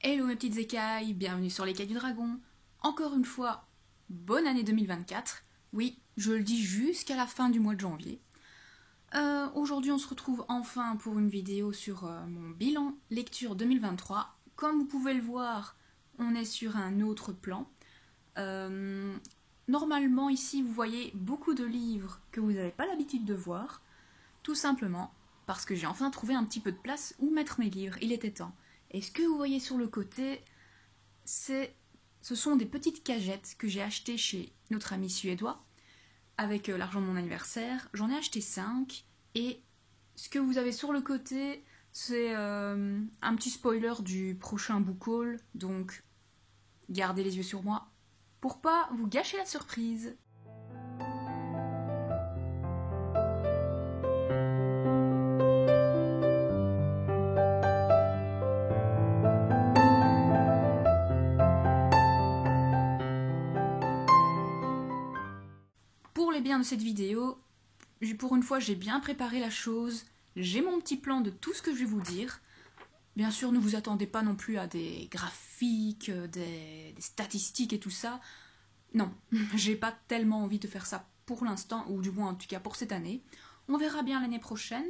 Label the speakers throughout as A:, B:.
A: Hello mes petites écailles, bienvenue sur l'écaille du dragon. Encore une fois, bonne année 2024. Oui, je le dis jusqu'à la fin du mois de janvier. Aujourd'hui on se retrouve enfin pour une vidéo sur mon bilan lecture 2023. Comme vous pouvez le voir, on est sur un autre plan. Normalement ici vous voyez beaucoup de livres que vous n'avez pas l'habitude de voir. Tout simplement parce que j'ai enfin trouvé un petit peu de place où mettre mes livres, il était temps. Et ce que vous voyez sur le côté, ce sont des petites cagettes que j'ai achetées chez notre ami suédois, avec l'argent de mon anniversaire. J'en ai acheté 5, et ce que vous avez sur le côté, c'est un petit spoiler du prochain book haul, donc gardez les yeux sur moi, pour pas vous gâcher la surprise. Pour les biens de cette vidéo, pour une fois j'ai bien préparé la chose, j'ai mon petit plan de tout ce que je vais vous dire. Bien sûr, ne vous attendez pas non plus à des graphiques, des statistiques et tout ça. Non, j'ai pas tellement envie de faire ça pour l'instant, ou du moins en tout cas pour cette année. On verra bien l'année prochaine,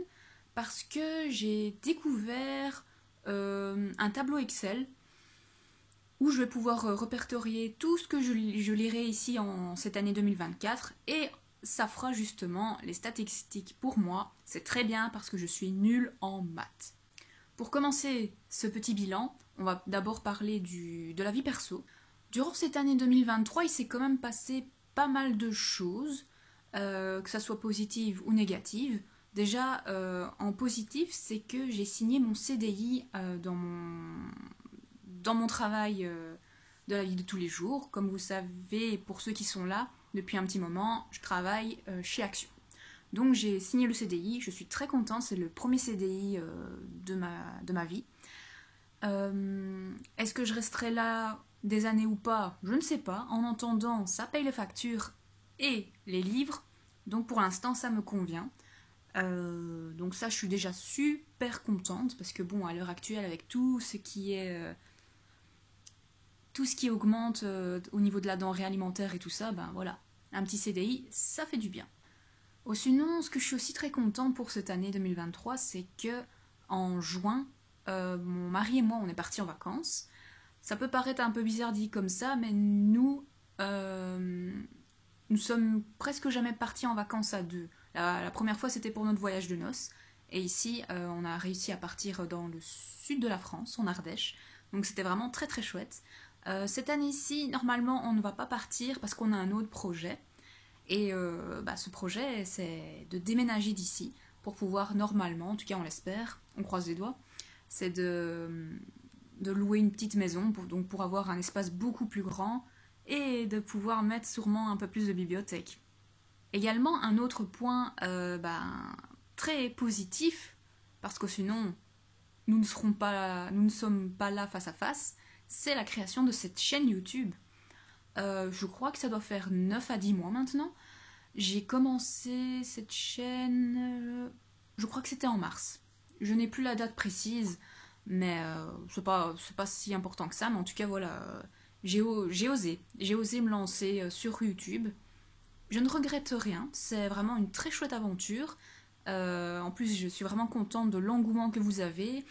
A: parce que j'ai découvert un tableau Excel où je vais pouvoir répertorier tout ce que je lirai ici en cette année 2024, et ça fera justement les statistiques pour moi. C'est très bien parce que je suis nulle en maths. Pour commencer ce petit bilan, on va d'abord parler de la vie perso. Durant cette année 2023, il s'est quand même passé pas mal de choses, que ça soit positive ou négative. Déjà, en positif, c'est que j'ai signé mon CDI dans mon travail de la vie de tous les jours. Comme vous savez, pour ceux qui sont là, depuis un petit moment, je travaille chez Action. Donc j'ai signé le CDI, je suis très contente, c'est le premier CDI de ma vie. Est-ce que je resterai là des années ou pas? Je ne sais pas. En attendant, ça paye les factures et les livres, donc pour l'instant ça me convient. Donc ça, je suis déjà super contente, parce que bon, à l'heure actuelle, avec tout ce qui augmente au niveau de la denrée alimentaire et tout ça, ben voilà, un petit CDI, ça fait du bien. Oh, sinon, ce que je suis aussi très contente pour cette année 2023, c'est que en juin, mon mari et moi, on est partis en vacances. Ça peut paraître un peu bizarre dit comme ça, mais nous sommes presque jamais partis en vacances à deux. La première fois, c'était pour notre voyage de noces. Et ici, on a réussi à partir dans le sud de la France, en Ardèche. Donc c'était vraiment très très chouette. Cette année-ci, normalement, on ne va pas partir parce qu'on a un autre projet. Et ce projet, c'est de déménager d'ici pour pouvoir normalement, en tout cas on l'espère, on croise les doigts, c'est de louer une petite maison pour avoir un espace beaucoup plus grand et de pouvoir mettre sûrement un peu plus de bibliothèque. Également, un autre point très positif, parce que sinon nous ne sommes pas là face à face, c'est la création de cette chaîne YouTube. Je crois que ça doit faire 9 à 10 mois maintenant. J'ai commencé cette chaîne, je crois que c'était en mars. Je n'ai plus la date précise, mais c'est pas si important que ça. Mais en tout cas, voilà, j'ai osé. J'ai osé me lancer sur YouTube. Je ne regrette rien, c'est vraiment une très chouette aventure. En plus, je suis vraiment contente de l'engouement que vous avez.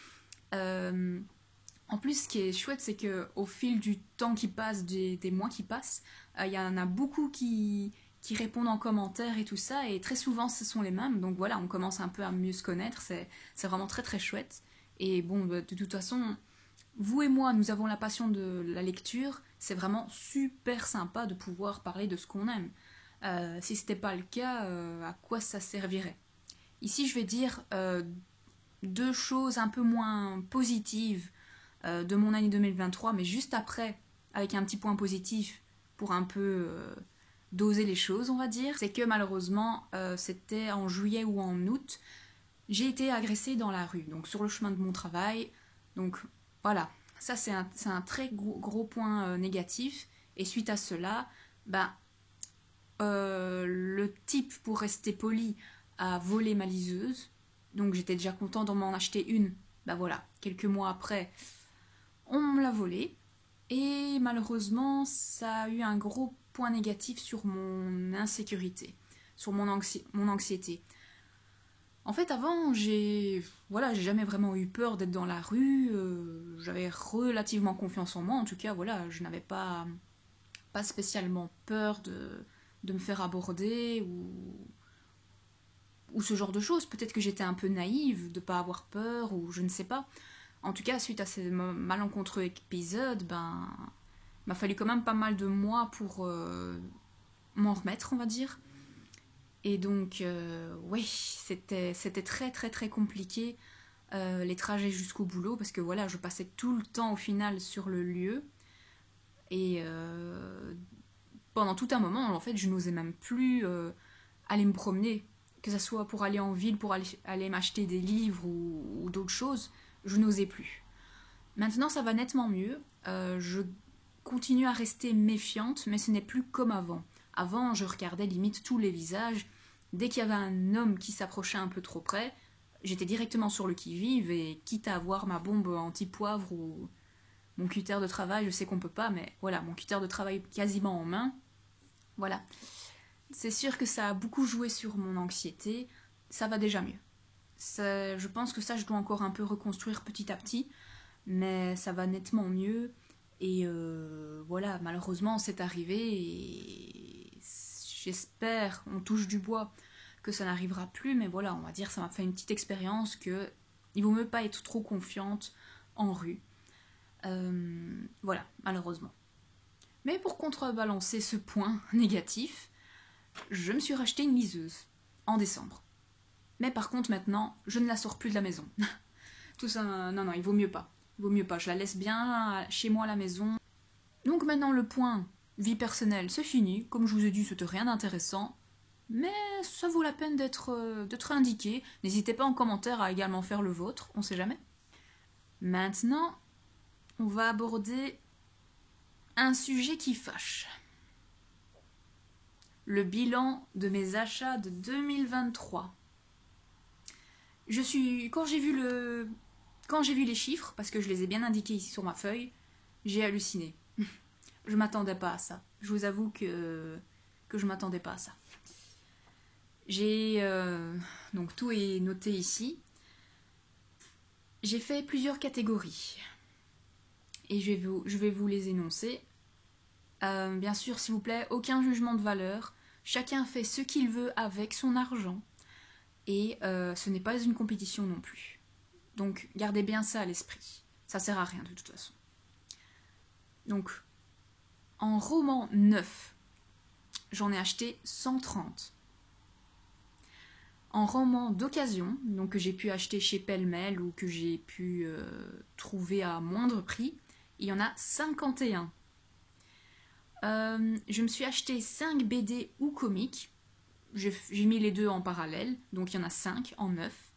A: Euh, En plus, ce qui est chouette, c'est qu'au fil du temps qui passe, des mois qui passent, il y en a beaucoup qui répondent en commentaire et tout ça, et très souvent ce sont les mêmes. Donc voilà, on commence un peu à mieux se connaître, c'est vraiment très très chouette. Et bon, de toute façon, vous et moi, nous avons la passion de la lecture, c'est vraiment super sympa de pouvoir parler de ce qu'on aime. Si c'était pas le cas, à quoi ça servirait? Ici, je vais dire deux choses un peu moins positives de mon année 2023, mais juste après, avec un petit point positif pour un peu doser les choses, on va dire, c'est que malheureusement, c'était en juillet ou en août, j'ai été agressée dans la rue, donc sur le chemin de mon travail. Donc voilà, ça c'est un très gros point négatif. Et suite à cela, le type, pour rester poli, a volé ma liseuse. Donc j'étais déjà content d'en m'en acheter une. Bah voilà, quelques mois après, on me me l'a volé. Et malheureusement, ça a eu un gros point négatif sur mon insécurité, sur mon anxiété. En fait, avant, j'ai jamais vraiment eu peur d'être dans la rue. J'avais relativement confiance en moi. En tout cas, voilà, je n'avais pas spécialement peur de me faire aborder ou ce genre de choses. Peut-être que j'étais un peu naïve de ne pas avoir peur ou je ne sais pas. En tout cas, suite à ces malencontreux épisodes, m'a fallu quand même pas mal de mois pour m'en remettre, on va dire. Et donc, oui, c'était très très très compliqué les trajets jusqu'au boulot parce que voilà, je passais tout le temps au final sur le lieu et pendant tout un moment, en fait, je n'osais même plus aller me promener, que ce soit pour aller en ville, pour aller m'acheter des livres ou d'autres choses, je n'osais plus. Maintenant, ça va nettement mieux. Je continue à rester méfiante, mais ce n'est plus comme avant. Avant, je regardais limite tous les visages. Dès qu'il y avait un homme qui s'approchait un peu trop près, j'étais directement sur le qui-vive et quitte à avoir ma bombe anti-poivre ou mon cutter de travail, je sais qu'on peut pas, mais voilà, mon cutter de travail quasiment en main, voilà. C'est sûr que ça a beaucoup joué sur mon anxiété, ça va déjà mieux. Je pense que ça, je dois encore un peu reconstruire petit à petit, mais ça va nettement mieux. Et voilà, malheureusement, c'est arrivé et j'espère, on touche du bois, que ça n'arrivera plus, mais voilà, on va dire, ça m'a fait une petite expérience que il vaut mieux pas être trop confiante en rue. Voilà, malheureusement. Mais pour contrebalancer ce point négatif, je me suis racheté une liseuse en décembre. Mais par contre, maintenant, je ne la sors plus de la maison. Tout ça, non, il vaut mieux pas. Il vaut mieux pas, je la laisse bien chez moi à la maison. Donc maintenant, le point vie personnelle, c'est fini. Comme je vous ai dit, c'était rien d'intéressant. Mais ça vaut la peine d'être indiqué. N'hésitez pas en commentaire à également faire le vôtre, on sait jamais. Maintenant, on va aborder un sujet qui fâche. Le bilan de mes achats de 2023. Quand j'ai vu les chiffres, parce que je les ai bien indiqués ici sur ma feuille, j'ai halluciné. Je m'attendais pas à ça. Je vous avoue que je m'attendais pas à ça. Donc tout est noté ici. J'ai fait plusieurs catégories et je vais vous les énoncer. Bien sûr, s'il vous plaît, aucun jugement de valeur. Chacun fait ce qu'il veut avec son argent et ce n'est pas une compétition non plus. Donc gardez bien ça à l'esprit. Ça sert à rien de toute façon. Donc en roman neuf, j'en ai acheté 130. En roman d'occasion, donc que j'ai pu acheter chez Pêle-Mêle ou que j'ai pu trouver à moindre prix, il y en a 51. Je me suis acheté 5 BD ou comics. J'ai mis les deux en parallèle, donc il y en a 5 en neuf.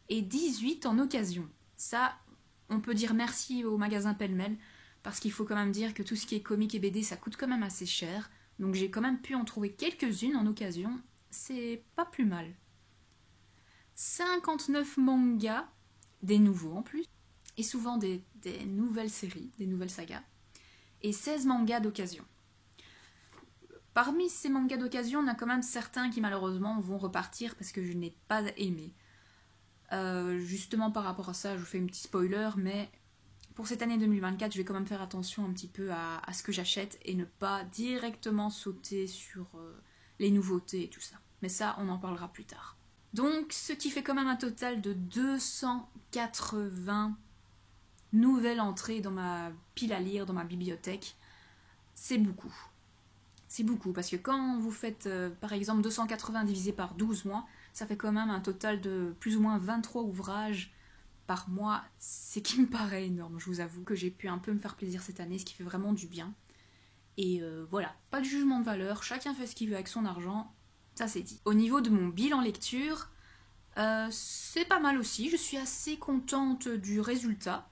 A: Et 18 en occasion. Ça, on peut dire merci au magasin Pêle-Mêle, parce qu'il faut quand même dire que tout ce qui est comics et BD, ça coûte quand même assez cher. Donc j'ai quand même pu en trouver quelques-unes en occasion. C'est pas plus mal. 59 mangas, des nouveaux en plus, et souvent des nouvelles séries, des nouvelles sagas, et 16 mangas d'occasion. Parmi ces mangas d'occasion, on a quand même certains qui malheureusement vont repartir parce que je n'ai pas aimé. Justement par rapport à ça, je vous fais un petit spoiler, mais pour cette année 2024, je vais quand même faire attention un petit peu à ce que j'achète et ne pas directement sauter sur les nouveautés et tout ça. Mais ça, on en parlera plus tard. Donc, ce qui fait quand même un total de 280 nouvelles entrées dans ma pile à lire, dans ma bibliothèque. C'est beaucoup. C'est beaucoup, parce que quand vous faites, par exemple, 280 divisé par 12 mois, ça fait quand même un total de plus ou moins 23 ouvrages par mois, ce qui me paraît énorme. Je vous avoue que j'ai pu un peu me faire plaisir cette année, ce qui fait vraiment du bien. Et voilà, pas de jugement de valeur, chacun fait ce qu'il veut avec son argent. Ça c'est dit. Au niveau de mon bilan lecture, c'est pas mal aussi. Je suis assez contente du résultat.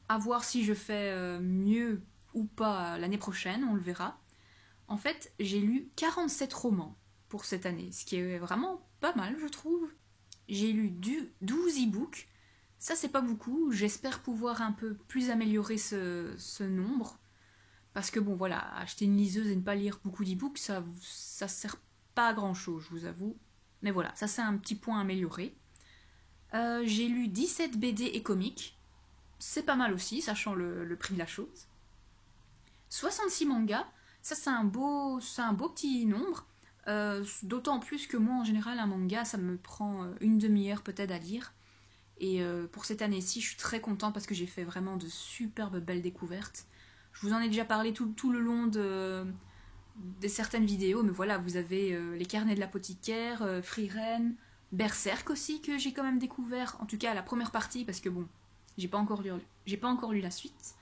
A: À voir si je fais mieux ou pas l'année prochaine, on le verra. En fait, j'ai lu 47 romans pour cette année, ce qui est vraiment pas mal, je trouve. J'ai lu 12 e-books, Ça, c'est pas beaucoup. J'espère pouvoir un peu plus améliorer ce nombre. Parce que bon, voilà, acheter une liseuse et ne pas lire beaucoup d'e-books, ça sert pas à grand chose, je vous avoue. Mais voilà, ça c'est un petit point amélioré. J'ai lu 17 BD et comics. C'est pas mal aussi, sachant le prix de la chose. 66 mangas, ça c'est un beau petit nombre. D'autant plus que moi en général un manga ça me prend une demi-heure peut-être à lire. Et pour cette année-ci je suis très contente parce que j'ai fait vraiment de superbes belles découvertes. Je vous en ai déjà parlé tout le long des certaines vidéos, mais voilà, vous avez les carnets de l'apothicaire, Frieren, Berserk aussi que j'ai quand même découvert, en tout cas la première partie parce que bon, j'ai pas encore lu la suite.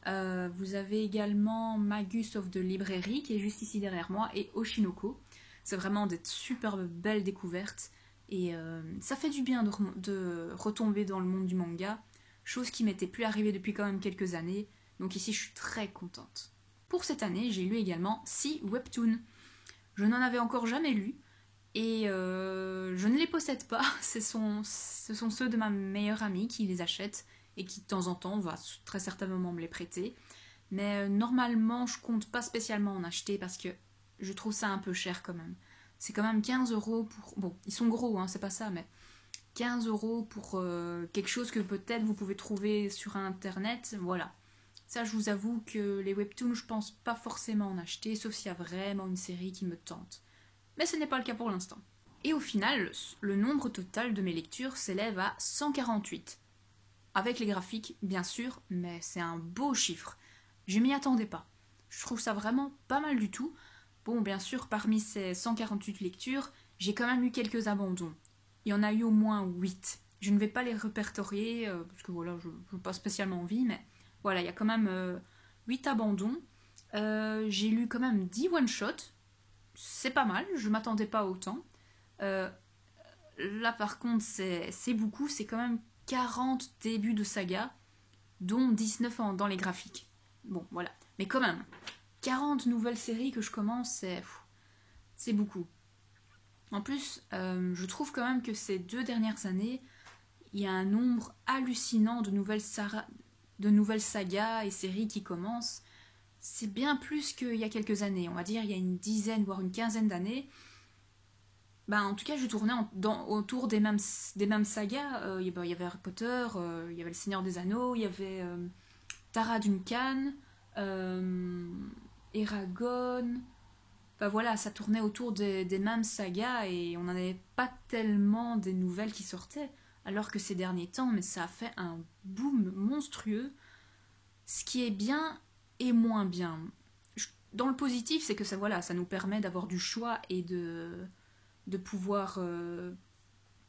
A: Vous avez également Magus of the Library qui est juste ici derrière moi et Oshinoko. C'est vraiment des superbes belles découvertes et ça fait du bien de retomber dans le monde du manga, chose qui m'était plus arrivée depuis quand même quelques années. Donc ici je suis très contente. Pour cette année, j'ai lu également 6 webtoons. Je n'en avais encore jamais lu et je ne les possède pas. Ce sont ceux de ma meilleure amie qui les achète et qui de temps en temps va très certainement me les prêter. Mais normalement, je compte pas spécialement en acheter parce que je trouve ça un peu cher quand même. C'est quand même 15 € pour... Bon, ils sont gros, hein, c'est pas ça, mais 15 € pour quelque chose que peut-être vous pouvez trouver sur internet, voilà. Ça, je vous avoue que les webtoons, je pense pas forcément en acheter, sauf s'il y a vraiment une série qui me tente. Mais ce n'est pas le cas pour l'instant. Et au final, le nombre total de mes lectures s'élève à 148. Avec les graphiques, bien sûr, mais c'est un beau chiffre. Je m'y attendais pas. Je trouve ça vraiment pas mal du tout. Bon, bien sûr, parmi ces 148 lectures, j'ai quand même eu quelques abandons. Il y en a eu au moins 8. Je ne vais pas les répertorier, parce que voilà, je n'ai pas spécialement envie, mais voilà, il y a quand même 8 abandons. J'ai lu quand même 10 one-shots. C'est pas mal, je m'attendais pas à autant. Euh, Là, par contre, c'est beaucoup. C'est quand même 40 débuts de saga, dont 19 dans les graphiques. Bon, voilà. Mais quand même, 40 nouvelles séries que je commence, c'est beaucoup. En plus, je trouve quand même que ces 2 dernières années, il y a un nombre hallucinant de nouvelles sagas et séries qui commencent. C'est bien plus qu'il y a quelques années. On va dire il y a une dizaine, voire une quinzaine d'années. Bah, en tout cas, je tournais autour des mêmes sagas. Il y avait Harry Potter, il y avait Le Seigneur des Anneaux, il y avait Tara Duncan, euh, Eragon. Enfin voilà, ça tournait autour des mêmes sagas et on n'en avait pas tellement des nouvelles qui sortaient. Alors que ces derniers temps, mais ça a fait un boom monstrueux. Ce qui est bien et moins bien. Dans le positif, c'est que ça, voilà, ça nous permet d'avoir du choix et de pouvoir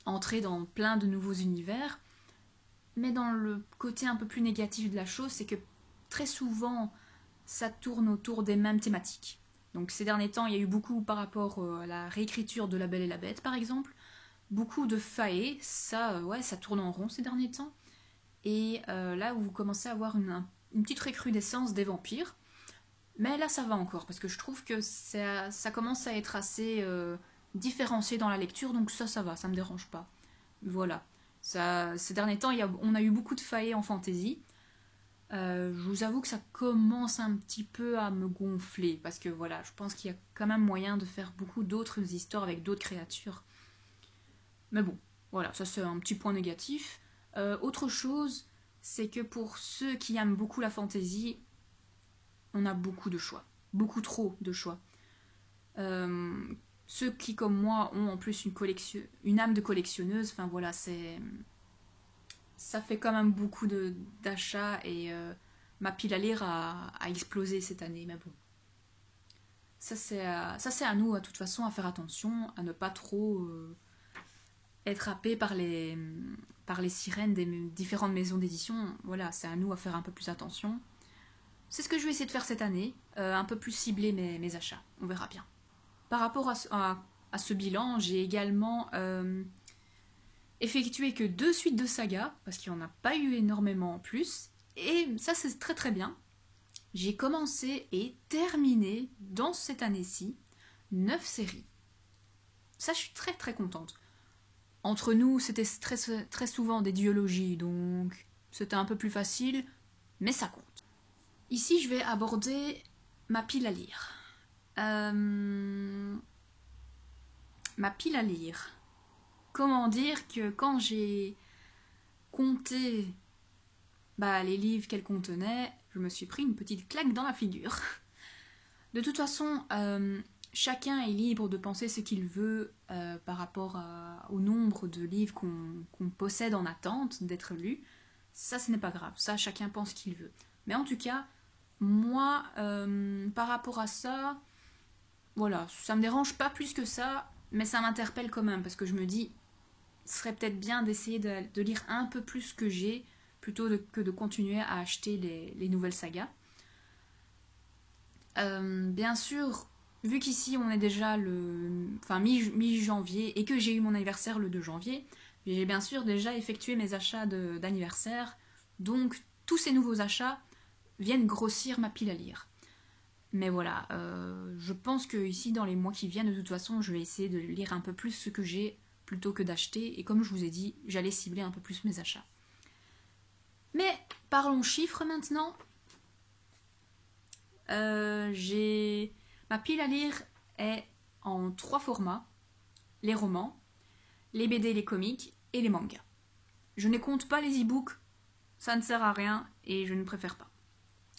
A: entrer dans plein de nouveaux univers. Mais dans le côté un peu plus négatif de la chose, c'est que très souvent, ça tourne autour des mêmes thématiques. Donc ces derniers temps, il y a eu beaucoup par rapport à la réécriture de La Belle et la Bête, par exemple. Beaucoup de fae, ça, ouais, ça tourne en rond ces derniers temps. Et là, vous commencez à avoir une petite recrudescence des vampires. Mais là, ça va encore, parce que je trouve que ça commence à être assez différencié dans la lecture, donc ça va, ça me dérange pas. Voilà. Ces derniers temps, on a eu beaucoup de failles en fantasy. Je vous avoue que ça commence un petit peu à me gonfler, parce que voilà, je pense qu'il y a quand même moyen de faire beaucoup d'autres histoires avec d'autres créatures. Mais bon, voilà, ça c'est un petit point négatif. Autre chose, c'est que pour ceux qui aiment beaucoup la fantasy, on a beaucoup de choix. Beaucoup trop de choix. Euh, Ceux qui, comme moi, ont en plus une âme de collectionneuse, enfin voilà, ça fait quand même beaucoup d'achats et ma pile à lire a explosé cette année, mais bon. Ça c'est à nous, de toute façon, à faire attention, à ne pas trop être happé par les sirènes des différentes maisons d'édition. Voilà, c'est à nous à faire un peu plus attention. C'est ce que je vais essayer de faire cette année, un peu plus cibler mes achats. On verra bien. Par rapport à ce bilan, j'ai également effectué que 2 suites de sagas, parce qu'il n'y en a pas eu énormément en plus. Et ça, c'est très très bien. J'ai commencé et terminé, dans cette année-ci, 9 séries. Ça, je suis très très contente. Entre nous, c'était très souvent des duologies, donc c'était un peu plus facile, mais ça compte. Ici, je vais aborder ma pile à lire. Ma pile à lire. Comment dire que quand j'ai compté les livres qu'elle contenait, je me suis pris une petite claque dans la figure. De toute façon, chacun est libre de penser ce qu'il veut par rapport au nombre de livres qu'on possède en attente d'être lus. Ça, ce n'est pas grave. Ça, chacun pense ce qu'il veut. Mais en tout cas, moi, par rapport à ça, voilà, ça me dérange pas plus que ça, mais ça m'interpelle quand même, parce que je me dis, ce serait peut-être bien d'essayer de lire un peu plus que j'ai, plutôt que de continuer à acheter les nouvelles sagas. Bien sûr, vu qu'ici on est déjà mi-janvier et que j'ai eu mon anniversaire le 2 janvier, j'ai bien sûr déjà effectué mes achats d'anniversaire, donc tous ces nouveaux achats viennent grossir ma pile à lire. Mais voilà, je pense que ici dans les mois qui viennent, de toute façon, je vais essayer de lire un peu plus ce que j'ai plutôt que d'acheter, et comme je vous ai dit, j'allais cibler un peu plus mes achats. Mais parlons chiffres maintenant. Ma pile à lire est en 3 formats: les romans, les BD, les comics et les mangas. Je ne compte pas les e-books, ça ne sert à rien et je ne préfère pas.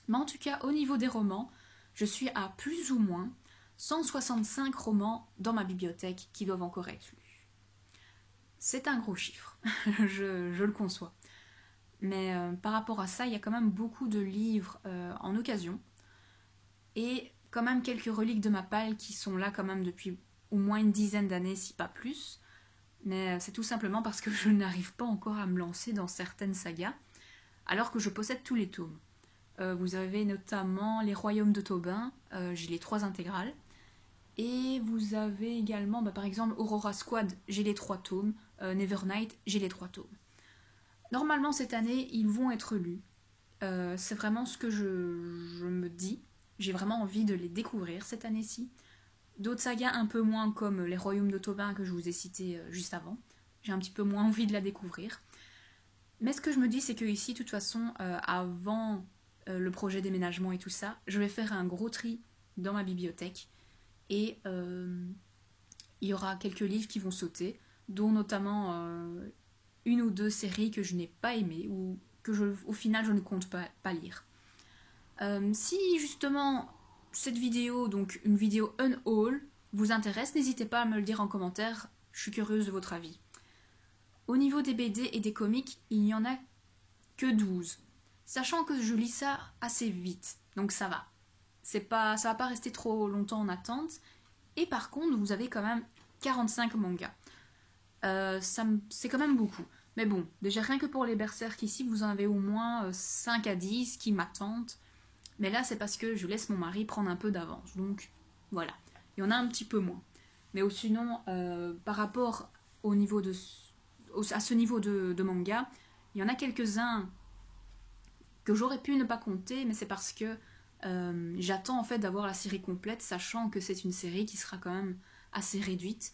A: Mais en tout cas, au niveau des romans, je suis à plus ou moins 165 romans dans ma bibliothèque qui doivent encore être lus. C'est un gros chiffre, je le conçois. Mais par rapport à ça, il y a quand même beaucoup de livres en occasion. Et quand même quelques reliques de ma palle qui sont là quand même depuis au moins une dizaine d'années, si pas plus. Mais c'est tout simplement parce que je n'arrive pas encore à me lancer dans certaines sagas, alors que je possède tous les tomes. Vous avez notamment Les Royaumes de Tobin, j'ai les 3 intégrales. Et vous avez également, par exemple, Aurora Squad, j'ai les 3 tomes. Nevernight, j'ai les 3 tomes. Normalement, cette année, ils vont être lus. C'est vraiment ce que je me dis. J'ai vraiment envie de les découvrir cette année-ci. D'autres sagas un peu moins, comme Les Royaumes de Tobin que je vous ai cité juste avant. J'ai un petit peu moins envie de la découvrir. Mais ce que je me dis, c'est que ici, de toute façon, avant le projet déménagement et tout ça, je vais faire un gros tri dans ma bibliothèque. Et il y aura quelques livres qui vont sauter, dont notamment une ou 2 séries que je n'ai pas aimées ou que au final je ne compte pas lire. Si justement cette vidéo, donc une vidéo unhaul, vous intéresse, n'hésitez pas à me le dire en commentaire, je suis curieuse de votre avis. Au niveau des BD et des comics, il n'y en a que 12, sachant que je lis ça assez vite, donc ça va. Ça va pas rester trop longtemps en attente, et par contre vous avez quand même 45 mangas. C'est quand même beaucoup. Mais bon, déjà rien que pour les berserk ici, vous en avez au moins 5 à 10 qui m'attendent. Mais là, c'est parce que je laisse mon mari prendre un peu d'avance. Donc, voilà. Il y en a un petit peu moins. Mais sinon, par rapport à ce niveau de manga, il y en a quelques-uns que j'aurais pu ne pas compter, mais c'est parce que j'attends en fait d'avoir la série complète, sachant que c'est une série qui sera quand même assez réduite.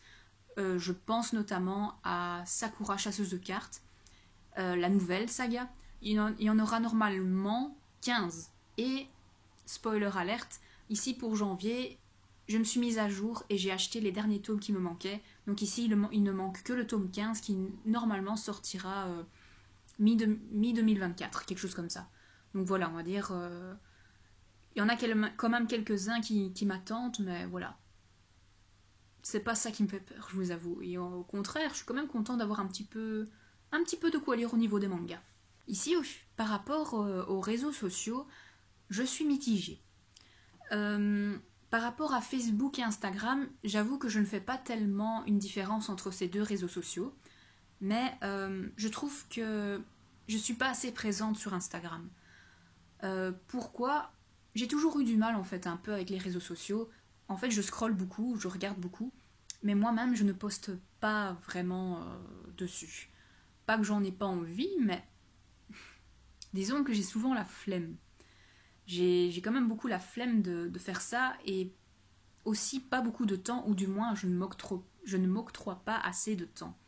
A: Je pense notamment à Sakura chasseuse de cartes, la nouvelle saga. Il y en aura normalement 15. Et, spoiler alerte, ici pour janvier, je me suis mise à jour et j'ai acheté les derniers tomes qui me manquaient. Donc ici, il ne manque que le tome 15 qui normalement sortira mi-2024, quelque chose comme ça. Donc voilà, on va dire... il y en a quand même quelques-uns qui m'attendent, mais voilà. C'est pas ça qui me fait peur, je vous avoue. Et au contraire, je suis quand même content d'avoir un petit peu de quoi lire au niveau des mangas. Ici, par rapport aux réseaux sociaux, je suis mitigée. Par rapport à Facebook et Instagram, j'avoue que je ne fais pas tellement une différence entre ces 2 réseaux sociaux, mais je trouve que je suis pas assez présente sur Instagram. Pourquoi ? J'ai toujours eu du mal en fait un peu avec les réseaux sociaux. En fait, je scrolle beaucoup, je regarde beaucoup, mais moi-même, je ne poste pas vraiment dessus. Pas que j'en ai pas envie, mais disons que j'ai souvent la flemme. J'ai quand même beaucoup la flemme de faire ça, et aussi pas beaucoup de temps, ou du moins je ne m'octroie pas assez de temps.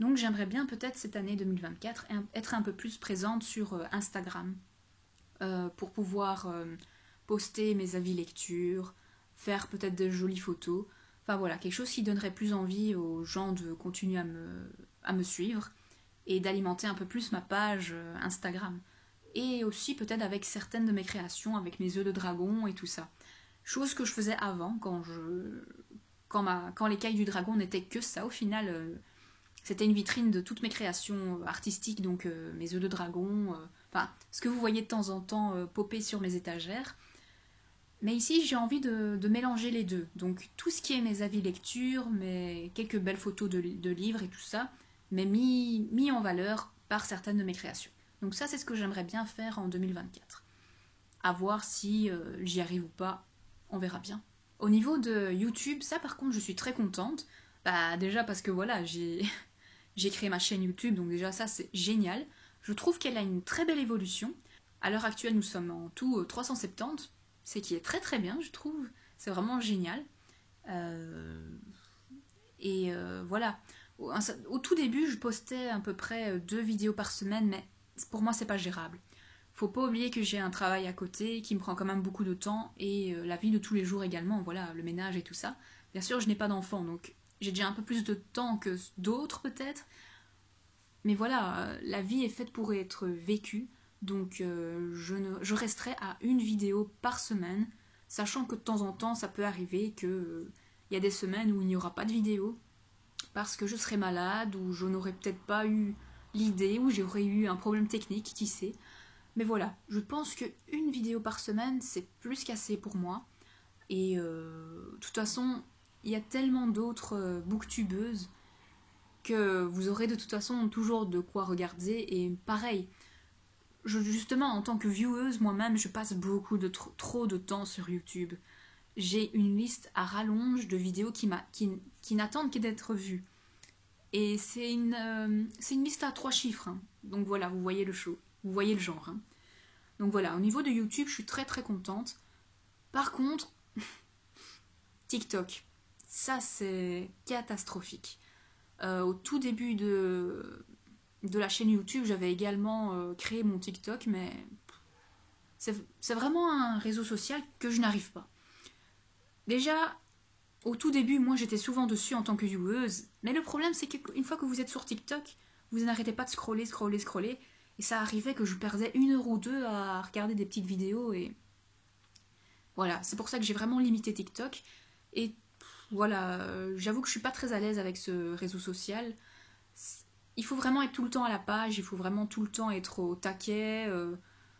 A: Donc j'aimerais bien peut-être cette année 2024 être un peu plus présente sur Instagram pour pouvoir poster mes avis lecture, faire peut-être de jolies photos. Enfin voilà, quelque chose qui donnerait plus envie aux gens de continuer à me suivre et d'alimenter un peu plus ma page Instagram. Et aussi peut-être avec certaines de mes créations, avec mes œufs de dragon et tout ça. Chose que je faisais avant, quand l'écaille du dragon n'était que ça. Au final, c'était une vitrine de toutes mes créations artistiques, donc mes œufs de dragon, enfin, ce que vous voyez de temps en temps popper sur mes étagères. Mais ici, j'ai envie de mélanger les deux. Donc, tout ce qui est mes avis lecture, mes quelques belles photos de livres et tout ça, mais mis en valeur par certaines de mes créations. Donc ça, c'est ce que j'aimerais bien faire en 2024. À voir si j'y arrive ou pas, on verra bien. Au niveau de YouTube, ça par contre, je suis très contente. Bah déjà parce que voilà, j'ai créé ma chaîne YouTube, donc déjà ça c'est génial. Je trouve qu'elle a une très belle évolution. À l'heure actuelle, nous sommes en tout 370, ce qui est très très bien, je trouve. C'est vraiment génial. Voilà. Au tout début, je postais à peu près 2 vidéos par semaine, mais pour moi, c'est pas gérable. Faut pas oublier que j'ai un travail à côté qui me prend quand même beaucoup de temps et la vie de tous les jours également, voilà, le ménage et tout ça. Bien sûr, je n'ai pas d'enfant, donc j'ai déjà un peu plus de temps que d'autres peut-être. Mais voilà, la vie est faite pour être vécue, donc je resterai à 1 vidéo par semaine, sachant que de temps en temps, ça peut arriver que il y a des semaines où il n'y aura pas de vidéo parce que je serai malade ou je n'aurais peut-être pas eu l'idée ou j'aurais eu un problème technique, qui sait. Mais voilà, je pense que 1 vidéo par semaine, c'est plus qu'assez pour moi. Et de toute façon, il y a tellement d'autres booktubeuses que vous aurez de toute façon toujours de quoi regarder. Et pareil, justement, en tant que vieweuse, moi-même, je passe beaucoup de trop de temps sur YouTube. J'ai une liste à rallonge de vidéos qui n'attendent que d'être vues. Et c'est une liste à 3 chiffres, hein. Donc voilà, vous voyez le show, vous voyez le genre, hein. Donc voilà, au niveau de YouTube, je suis très très contente. Par contre, TikTok, ça c'est catastrophique. Au tout début de la chaîne YouTube, j'avais également créé mon TikTok, mais c'est vraiment un réseau social que je n'arrive pas. Déjà, au tout début, moi j'étais souvent dessus en tant que vieweuse, mais le problème c'est qu'une fois que vous êtes sur TikTok, vous n'arrêtez pas de scroller, et ça arrivait que je perdais 1 heure ou 2 à regarder des petites vidéos, et voilà, c'est pour ça que j'ai vraiment limité TikTok, et voilà, j'avoue que je suis pas très à l'aise avec ce réseau social. Il faut vraiment être tout le temps à la page, il faut vraiment tout le temps être au taquet,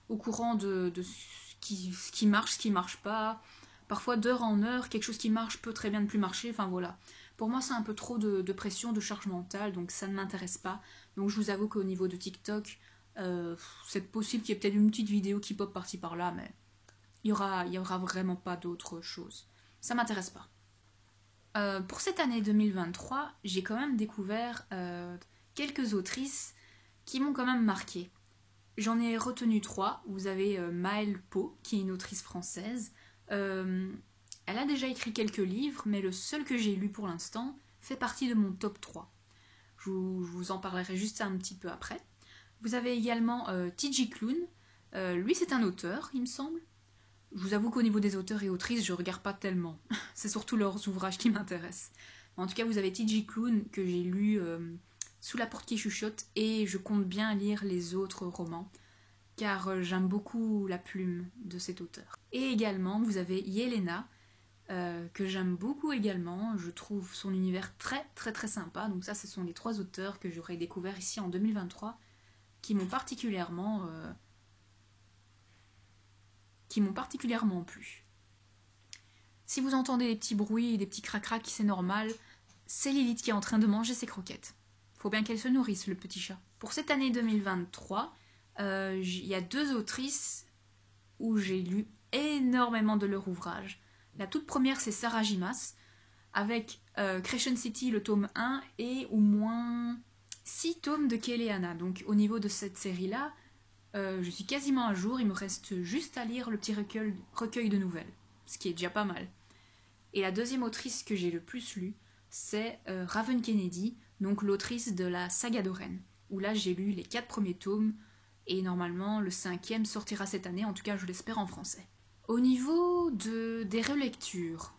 A: au courant de ce qui marche, ce qui marche pas. Parfois, d'heure en heure, quelque chose qui marche peut très bien ne plus marcher. Enfin voilà. Pour moi, c'est un peu trop de pression, de charge mentale, donc ça ne m'intéresse pas. Donc je vous avoue qu'au niveau de TikTok, c'est possible qu'il y ait peut-être une petite vidéo qui pop par-ci par-là, mais il y aura vraiment pas d'autre chose. Ça m'intéresse pas. Pour cette année 2023, j'ai quand même découvert quelques autrices qui m'ont quand même marqué. J'en ai retenu 3. Vous avez Maëlle Pau, qui est une autrice française. Elle a déjà écrit quelques livres, mais le seul que j'ai lu pour l'instant fait partie de mon top 3. Je vous en parlerai juste un petit peu après. Vous avez également T.J. Klune. Lui, c'est un auteur, il me semble. Je vous avoue qu'au niveau des auteurs et autrices, je regarde pas tellement. C'est surtout leurs ouvrages qui m'intéressent. En tout cas, vous avez T.J. Klune, que j'ai lu Sous la porte qui chuchote, et je compte bien lire les autres romans, car j'aime beaucoup la plume de cet auteur. Et également, vous avez Yelena, que j'aime beaucoup également. Je trouve son univers très très très sympa. Donc ça, ce sont les 3 auteurs que j'aurais découverts ici en 2023, qui m'ont particulièrement plu. Si vous entendez des petits bruits et des petits crac-crac, c'est normal, c'est Lilith qui est en train de manger ses croquettes. Faut bien qu'elle se nourrisse, le petit chat. Pour cette année 2023, il y a 2 autrices où j'ai lu énormément de leurs ouvrages. La toute première, c'est Sarah Jimas, avec Crescent City, le tome 1, et au moins 6 tomes de Kéléana. Donc au niveau de cette série-là, je suis quasiment à jour, il me reste juste à lire le petit recueil de nouvelles, ce qui est déjà pas mal. Et la deuxième autrice que j'ai le plus lu, c'est Raven Kennedy, donc l'autrice de la saga d'Oren, où là j'ai lu les 4 premiers tomes, et normalement le 5e sortira cette année, en tout cas je l'espère en français. Au niveau des relectures,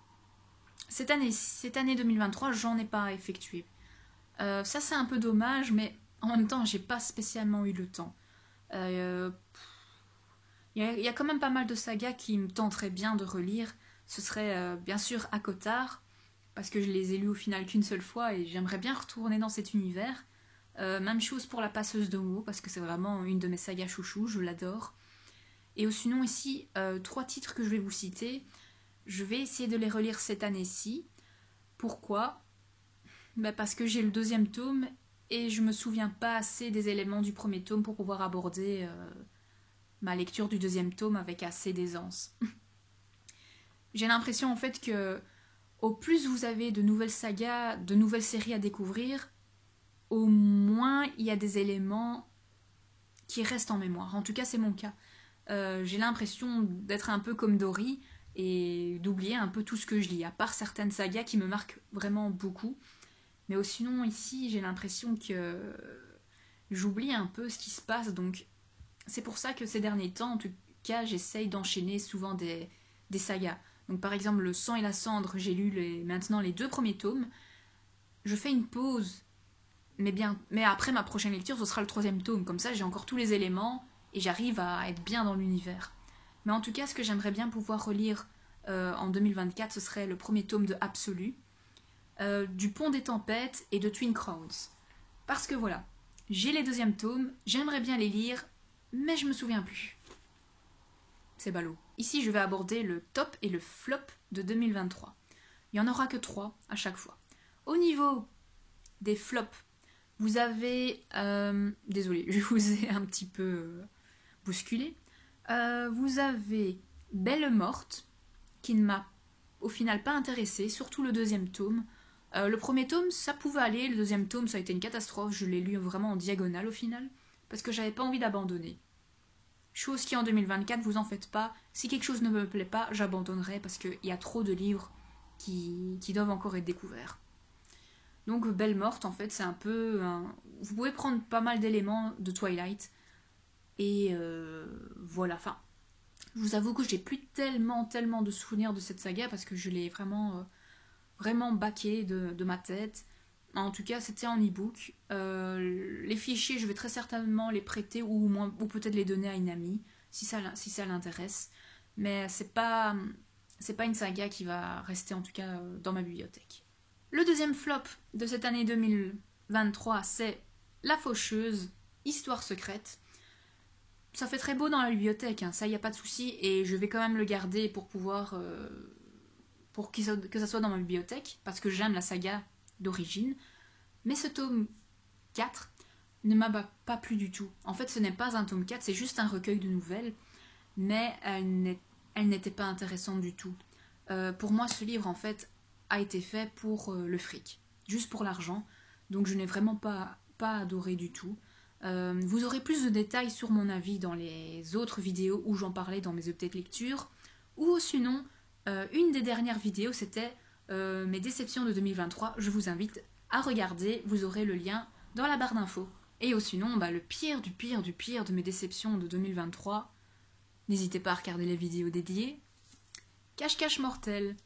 A: cette année 2023, j'en ai pas effectué. Ça c'est un peu dommage, mais en même temps j'ai pas spécialement eu le temps. Il y a quand même pas mal de sagas qui me tenteraient bien de relire. Ce serait bien sûr Akotar, parce que je les ai lus au final qu'une seule fois et j'aimerais bien retourner dans cet univers. Même chose pour La Passeuse de mots, parce que c'est vraiment une de mes sagas chouchou, je l'adore. Et sinon ici, 3 titres que je vais vous citer. Je vais essayer de les relire cette année-ci. Pourquoi ? Parce que j'ai le 2e tome et je me souviens pas assez des éléments du 1er tome pour pouvoir aborder ma lecture du 2e tome avec assez d'aisance. J'ai l'impression en fait que au plus vous avez de nouvelles sagas, de nouvelles séries à découvrir, au moins il y a des éléments qui restent en mémoire. En tout cas, c'est mon cas. J'ai l'impression d'être un peu comme Dory et d'oublier un peu tout ce que je lis, à part certaines sagas qui me marquent vraiment beaucoup. Mais sinon, ici, j'ai l'impression que j'oublie un peu ce qui se passe. Donc, c'est pour ça que ces derniers temps, en tout cas, j'essaye d'enchaîner souvent des sagas. Donc, par exemple, Le sang et la cendre, j'ai lu maintenant les 2 premiers tomes. Je fais une pause, mais après ma prochaine lecture, ce sera le 3e tome. Comme ça, j'ai encore tous les éléments et j'arrive à être bien dans l'univers. Mais en tout cas, ce que j'aimerais bien pouvoir relire en 2024, ce serait le 1er tome de Absolu, du Pont des Tempêtes et de Twin Crowns. Parce que voilà, j'ai les 2e tomes, j'aimerais bien les lire, mais je me souviens plus. C'est ballot. Ici, je vais aborder le top et le flop de 2023. Il n'y en aura que 3 à chaque fois. Au niveau des flops, vous avez... désolée, je vous ai un petit peu bousculé. Vous avez Belle Morte, qui ne m'a au final pas intéressée, surtout le 2e tome. Le 1er tome, ça pouvait aller, le 2e tome, ça a été une catastrophe, je l'ai lu vraiment en diagonale au final, parce que j'avais pas envie d'abandonner. Chose qui en 2024, vous en faites pas, si quelque chose ne me plaît pas, j'abandonnerai, parce qu'il y a trop de livres qui doivent encore être découverts. Donc Belle Morte, en fait, c'est un peu... Vous pouvez prendre pas mal d'éléments de Twilight, et voilà, enfin... Je vous avoue que j'ai plus tellement de souvenirs de cette saga, parce que je l'ai vraiment baqué de ma tête. En tout cas, c'était en e-book. Les fichiers, je vais très certainement les prêter ou peut-être les donner à une amie, si ça l'intéresse. Mais c'est pas une saga qui va rester en tout cas dans ma bibliothèque. Le 2e flop de cette année 2023, c'est La Faucheuse, Histoire secrète. Ça fait très beau dans la bibliothèque, hein, ça y a pas de souci, et je vais quand même le garder pour pouvoir... que ça soit dans ma bibliothèque, parce que j'aime la saga d'origine. Mais ce tome 4 ne m'a pas plu du tout. En fait, ce n'est pas un tome 4, c'est juste un recueil de nouvelles, mais elle n'était pas intéressante du tout. Pour moi, ce livre, en fait, a été fait pour le fric, juste pour l'argent, donc je n'ai vraiment pas adoré du tout. Vous aurez plus de détails sur mon avis dans les autres vidéos où j'en parlais dans mes updates lecture, ou sinon, une des dernières vidéos, c'était mes déceptions de 2023. Je vous invite à regarder, vous aurez le lien dans la barre d'infos. Et sinon, le pire du pire du pire de mes déceptions de 2023, n'hésitez pas à regarder les vidéos dédiées. Cache-cache mortel.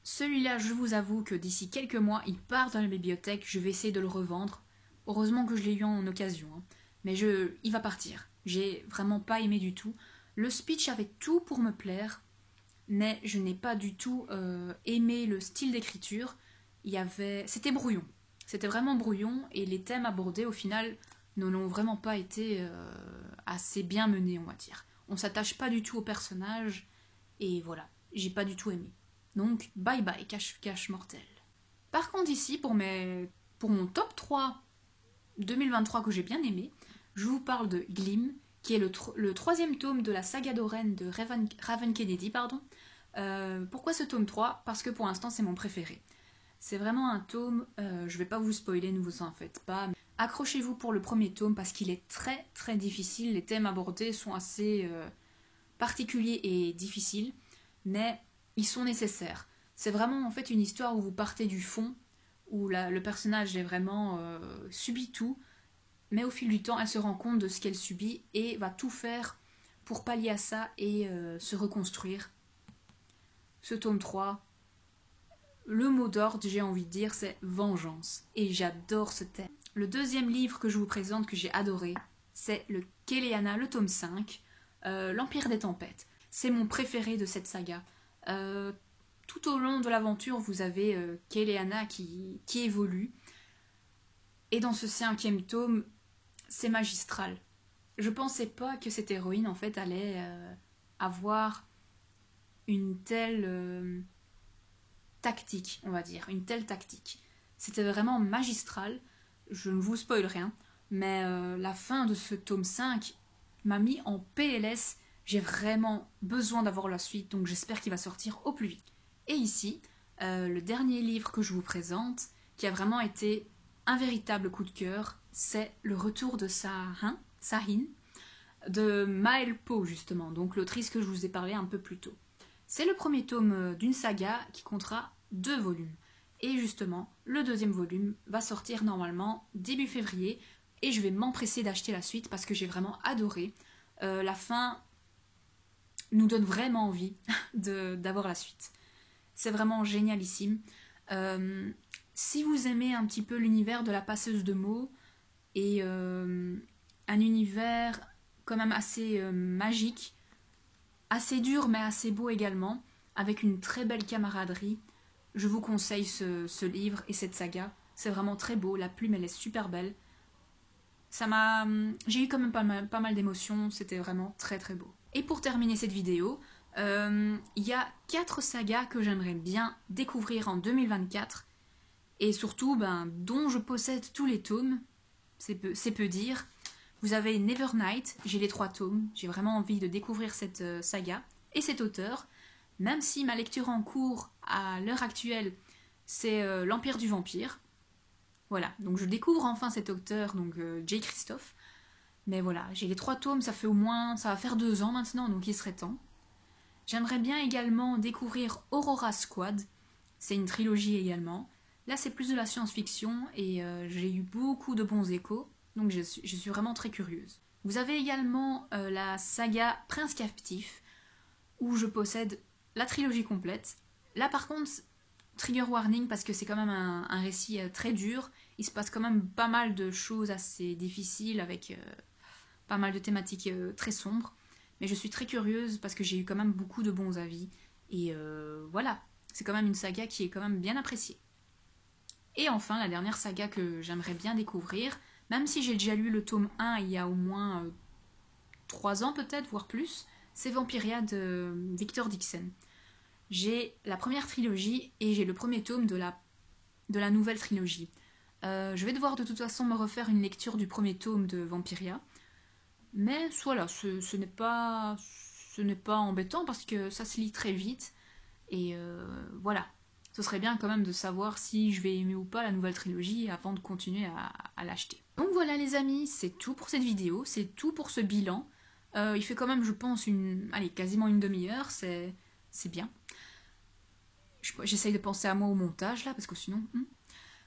A: Celui-là, je vous avoue que d'ici quelques mois, il part dans la bibliothèque, je vais essayer de le revendre. Heureusement que je l'ai eu en occasion, hein. Mais il va partir. J'ai vraiment pas aimé du tout. Le speech avait tout pour me plaire, mais je n'ai pas du tout aimé le style d'écriture. C'était brouillon. C'était vraiment brouillon, et les thèmes abordés, au final, n'ont vraiment pas été assez bien menés, on va dire. On s'attache pas du tout au personnage, et voilà, j'ai pas du tout aimé. Donc, bye bye, cache mortel. Par contre, ici, pour mon top 3 2023 que j'ai bien aimé, je vous parle de Glim, qui est le 3e tome de la saga d'Oren de Raven Kennedy, pardon. Pourquoi ce tome 3 ? Parce que pour l'instant, c'est mon préféré. C'est vraiment un tome, je vais pas vous spoiler, ne vous en faites pas. Mais accrochez-vous pour le 1er tome parce qu'il est très très difficile. Les thèmes abordés sont assez particuliers et difficiles, mais ils sont nécessaires. C'est vraiment en fait une histoire où vous partez du fond, où le personnage est vraiment subit tout, mais au fil du temps, elle se rend compte de ce qu'elle subit et va tout faire pour pallier à ça et se reconstruire. Ce tome 3, le mot d'ordre, j'ai envie de dire, c'est vengeance. Et j'adore ce thème. Le deuxième livre que je vous présente, que j'ai adoré, c'est le Kéléana, le tome 5, l'Empire des Tempêtes. C'est mon préféré de cette saga. Tout au long de l'aventure, vous avez Kéléana qui évolue. Et dans ce cinquième tome, c'est magistral. Je pensais pas que cette héroïne, en fait, allait avoir une telle tactique, on va dire, une telle tactique. C'était vraiment magistral, je ne vous spoil rien, mais la fin de ce tome 5 m'a mis en PLS, j'ai vraiment besoin d'avoir la suite, donc j'espère qu'il va sortir au plus vite. Et ici, le dernier livre que je vous présente, qui a vraiment été un véritable coup de cœur, c'est Le Retour de Sahin, de Maëlle Pau justement, donc l'autrice que je vous ai parlé un peu plus tôt. C'est le premier tome d'une saga qui comptera 2 volumes. Et justement, le deuxième volume va sortir normalement début février et je vais m'empresser d'acheter la suite parce que j'ai vraiment adoré. La fin nous donne vraiment envie d'avoir la suite. C'est vraiment génialissime. Si vous aimez un petit peu l'univers de la passeuse de mots et un univers quand même assez magique, assez dur mais assez beau également, avec une très belle camaraderie, je vous conseille ce livre et cette saga. C'est vraiment très beau, la plume elle est super belle. J'ai eu quand même pas mal d'émotions, c'était vraiment très très beau. Et pour terminer cette vidéo, il y a 4 sagas que j'aimerais bien découvrir en 2024 et surtout dont je possède tous les tomes, c'est peu dire. Vous avez Nevernight, j'ai les 3 tomes, j'ai vraiment envie de découvrir cette saga et cet auteur, même si ma lecture en cours à l'heure actuelle c'est L'Empire du Vampire. Voilà, donc je découvre enfin cet auteur, donc J. Christophe. Mais voilà, j'ai les 3 tomes, ça va faire 2 ans maintenant, donc il serait temps. J'aimerais bien également découvrir Aurora Squad, c'est une trilogie également. Là c'est plus de la science-fiction et j'ai eu beaucoup de bons échos. Donc je suis vraiment très curieuse. Vous avez également la saga Prince Captif, où je possède la trilogie complète. Là par contre, trigger warning parce que c'est quand même un récit très dur. Il se passe quand même pas mal de choses assez difficiles avec pas mal de thématiques très sombres. Mais je suis très curieuse parce que j'ai eu quand même beaucoup de bons avis. Et voilà, c'est quand même une saga qui est quand même bien appréciée. Et enfin, la dernière saga que j'aimerais bien découvrir, même si j'ai déjà lu le tome 1 il y a au moins 3 ans peut-être, voire plus, c'est Vampiria de Victor Dixon. J'ai la première trilogie et j'ai le premier tome de la nouvelle trilogie. Je vais devoir de toute façon me refaire une lecture du premier tome de Vampiria. Mais voilà, ce n'est pas embêtant parce que ça se lit très vite. Et voilà, ce serait bien quand même de savoir si je vais aimer ou pas la nouvelle trilogie avant de continuer à l'acheter. Donc voilà les amis, c'est tout pour cette vidéo, c'est tout pour ce bilan. Il fait quand même, je pense, quasiment une demi-heure, c'est bien. J'essaye de penser à moi au montage là, parce que sinon...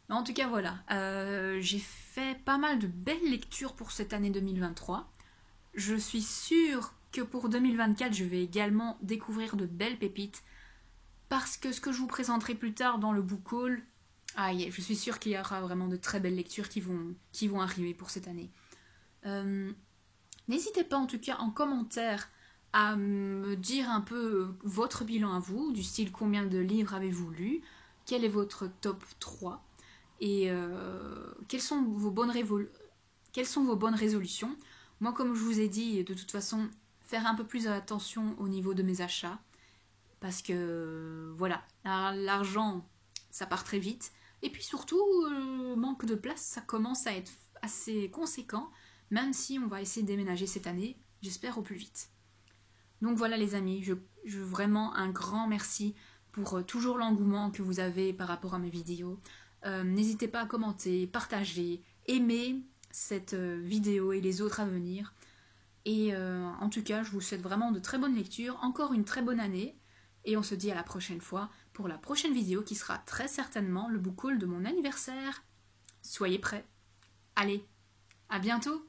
A: Mais en tout cas voilà, j'ai fait pas mal de belles lectures pour cette année 2023. Je suis sûre que pour 2024, je vais également découvrir de belles pépites. Parce que ce que je vous présenterai plus tard dans le book haul, je suis sûre qu'il y aura vraiment de très belles lectures qui vont arriver pour cette année. N'hésitez pas en tout cas en commentaire à me dire un peu votre bilan à vous, du style combien de livres avez-vous lu, quel est votre top 3 et quelles sont vos bonnes résolutions. Moi, comme je vous ai dit, de toute façon, faire un peu plus attention au niveau de mes achats. Parce que, voilà, l'argent, ça part très vite. Et puis surtout, manque de place, ça commence à être assez conséquent. Même si on va essayer de déménager cette année, j'espère au plus vite. Donc voilà les amis, je vraiment un grand merci pour toujours l'engouement que vous avez par rapport à mes vidéos. N'hésitez pas à commenter, partager, aimer cette vidéo et les autres à venir. Et en tout cas, je vous souhaite vraiment de très bonnes lectures, encore une très bonne année. Et on se dit à la prochaine fois pour la prochaine vidéo qui sera très certainement le book haul de mon anniversaire. Soyez prêts. Allez, à bientôt!